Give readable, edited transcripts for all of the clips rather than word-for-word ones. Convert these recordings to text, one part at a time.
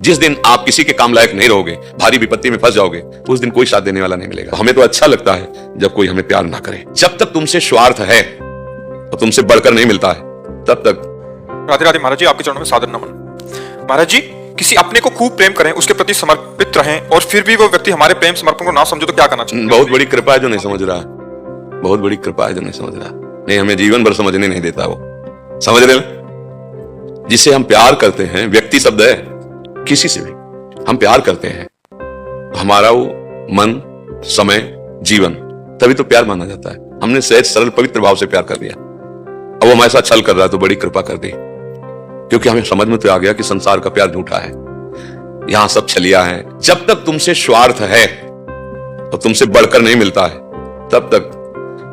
जिस दिन आप किसी के काम लायक नहीं रहोगे, भारी विपत्ति में फंस जाओगे, उस दिन कोई साथ देने वाला नहीं मिलेगा। हमें तो अच्छा लगता है जब कोई हमें प्यार ना करे। जब तक तुमसे स्वार्थ है और तुमसे बढ़कर नहीं मिलता है, तब तक। राधे राधे महाराज जी, आपके चरणों में सादर नमन। महाराज जी, किसी अपने को खूब प्रेम करें, उसके प्रति समर्पित रहें और फिर भी वो व्यक्ति हमारे प्रेम समर्पण को ना समझे तो क्या करना चाहिए? बहुत बड़ी कृपा है जो नहीं समझ रहा है, बहुत बड़ी कृपा है जो नहीं समझ रहा। नहीं, हमें जीवन भर समझने नहीं देता वो। समझ रहे हो? जिसे हम प्यार करते हैं, व्यक्ति शब्द है, किसी से भी हम प्यार करते हैं, हमारा वो मन, समय, जीवन, तभी तो प्यार माना जाता है। हमने सहज सरल पवित्र भाव से प्यार कर दिया। अब वो हमारे साथ छल कर रहा है तो बड़ी कृपा कर दी, क्योंकि हमें समझ में तो आ गया कि संसार का प्यार झूठा है, यहां सब छलिया है। जब तक तुमसे स्वार्थ है और तुमसे बढ़कर नहीं मिलता है, तब तक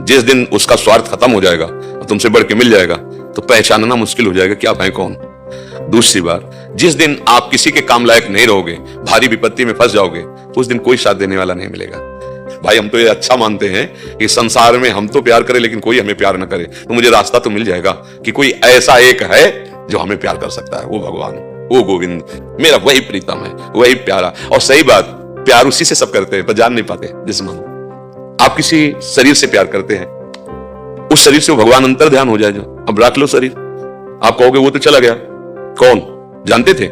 जिस दिन उसका स्वार्थ खत्म हो जाएगा और तुमसे बढ़ के मिल जाएगा तो पहचानना मुश्किल हो जाएगा कि आप हैं कौन। दूसरी बात, जिस दिन आप किसी के काम लायक नहीं रहोगे, भारी विपत्ति में फंस जाओगे, उस दिन कोई साथ देने वाला नहीं मिलेगा। भाई, हम तो ये अच्छा मानते हैं कि संसार में हम तो प्यार करें लेकिन कोई हमें प्यार ना करे, तो मुझे रास्ता तो मिल जाएगा कि कोई ऐसा एक है जो हमें प्यार कर सकता है। वो भगवान, वो गोविंद, मेरा वही प्रीतम है, वही प्यारा। और सही बात, प्यार उसी से सब करते हैं पर जान नहीं पाते। जैसे मानो आप किसी शरीर से प्यार करते हैं, उस शरीर से वो भगवान अंतर ध्यान हो जाए जो। अब रख लो शरीर, आप कहोगे वो तो चला गया, कौन जानते थे?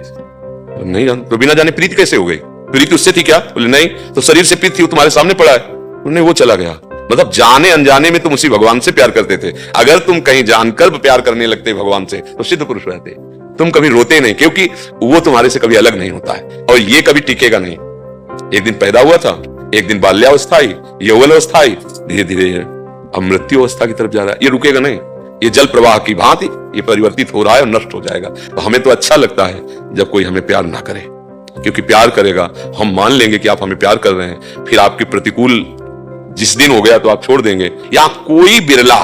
नहीं जानते। तो बिना जाने प्रीति कैसे हो गई? प्रीति उससे थी क्या? बोले नहीं, तो शरीर से प्रीति थी, वो तुम्हारे सामने पड़ा है। नहीं, वो चला गया। मतलब जाने अनजाने में तुम उसी भगवान से प्यार करते थे। अगर तुम कहीं जानकर प्यार करने लगते भगवान से तो सिद्ध पुरुष रहते। तुम कभी रोते नहीं, क्योंकि वो तुम्हारे से कभी अलग नहीं होता है और ये कभी टिकेगा नहीं। एक दिन पैदा हुआ था, एक दिन बाल्यावस्था आई, यौवनावस्था आई, धीरे धीरे अब मृत्यु अवस्था की तरफ जा रहा है। ये रुकेगा नहीं, ये जल प्रवाह की भांति ये परिवर्तित हो रहा है और नष्ट हो जाएगा। तो हमें तो अच्छा लगता है जब कोई हमें प्यार ना करे, क्योंकि प्यार करेगा, हम मान लेंगे कि आप हमें प्यार कर रहे हैं, फिर आपके प्रतिकूल जिस दिन हो गया तो आप छोड़ देंगे। या कोई बिरला,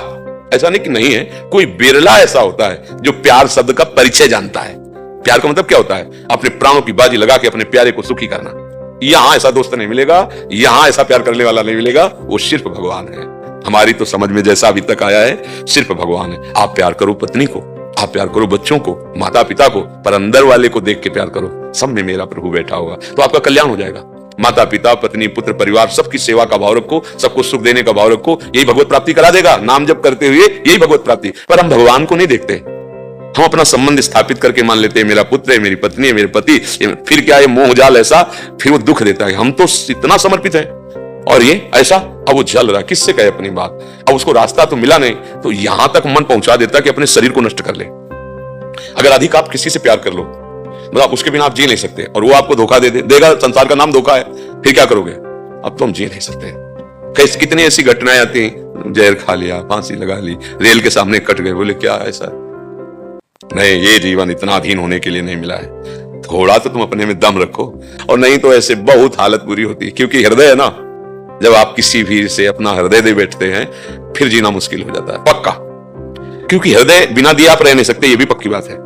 ऐसा नहीं कि नहीं है, कोई बिरला ऐसा होता है जो प्यार शब्द का परिचय जानता है। प्यार का मतलब क्या होता है? अपने प्राणों की बाजी लगा के अपने प्यारे को सुखी करना। यहां ऐसा दोस्त नहीं मिलेगा, यहां ऐसा प्यार करने वाला नहीं मिलेगा, वो सिर्फ भगवान है। हमारी तो समझ में जैसा अभी तक आया है, सिर्फ भगवान है। आप प्यार करो पत्नी को, आप प्यार करो बच्चों को, माता पिता को, पर अंदर वाले को देख के प्यार करो। सब में मेरा प्रभु बैठा होगा, तो आपका कल्याण हो जाएगा। माता पिता, पत्नी, पुत्र, परिवार, सबकी सेवा का भाव रखो, सबको सुख देने का भाव रखो, यही भगवत प्राप्ति करा देगा। नाम जप करते हुए यही भगवत प्राप्ति। पर हम भगवान को नहीं देखते, हम अपना संबंध स्थापित करके मान लेते हैं मेरा पुत्र है, मेरी पत्नी है, मेरे पति। फिर क्या, ये मोह जाल ऐसा, फिर वो दुख देता है। हम तो इतना समर्पित है और ये ऐसा, अब वो जल रहा, किससे कहे अपनी बात? अब उसको रास्ता तो मिला नहीं, तो यहां तक मन पहुंचा देता कि अपने शरीर को नष्ट कर ले। अगर अधिक आप किसी से प्यार कर लो, मतलब उसके बिना आप जी नहीं सकते, और वो आपको धोखा देगा। संसार का नाम धोखा है, फिर क्या करोगे? अब तो हम जी नहीं सकते। कैसे कितनी ऐसी घटनाएं आती हैं, जहर खा लिया, फांसी लगा ली, रेल के सामने कट गए, बोले क्या ऐसा? नहीं, ये जीवन इतना अधीन होने के लिए नहीं मिला है। थोड़ा तो तुम अपने में दम रखो, और नहीं तो ऐसे बहुत हालत बुरी होती है। क्योंकि हृदय है ना, जब आप किसी भी से अपना हृदय दे बैठते हैं, फिर जीना मुश्किल हो जाता है, पक्का। क्योंकि हृदय बिना दिए आप रह नहीं सकते, ये भी पक्की बात है।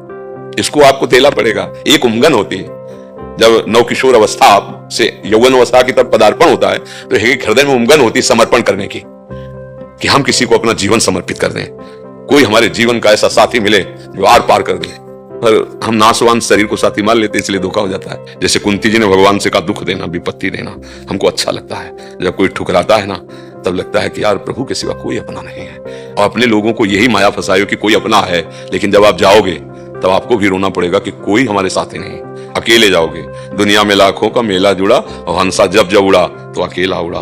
इसको आपको देना पड़ेगा। एक उमंगन होती है, जब नवकिशोर अवस्था से यौवन अवस्था की तरफ पदार्पण होता है, तो एक हृदय में उमंगन होती है समर्पण करने की, कि हम किसी को अपना जीवन समर्पित कर दें। कोई हमारे जीवन का ऐसा साथी मिले जो आर पार कर दे। पर हम नासवान शरीर को साथी मान लेते, इसलिए धोखा हो जाता है। जैसे कुंती जी ने भगवान से कहा, दुख देना, विपत्ति देना हमको अच्छा लगता है। जब कोई ठुकराता है ना, तब लगता है कि यार प्रभु के सिवा कोई अपना नहीं है। और अपने लोगों को यही माया फंसायो कि कोई अपना है, लेकिन जब आप जाओगे तब आपको भी रोना पड़ेगा कि कोई हमारे साथी नहीं। अकेले जाओगे, दुनिया में लाखों का मेला जुड़ा और हंसा जब जब उड़ा तो अकेला उड़ा।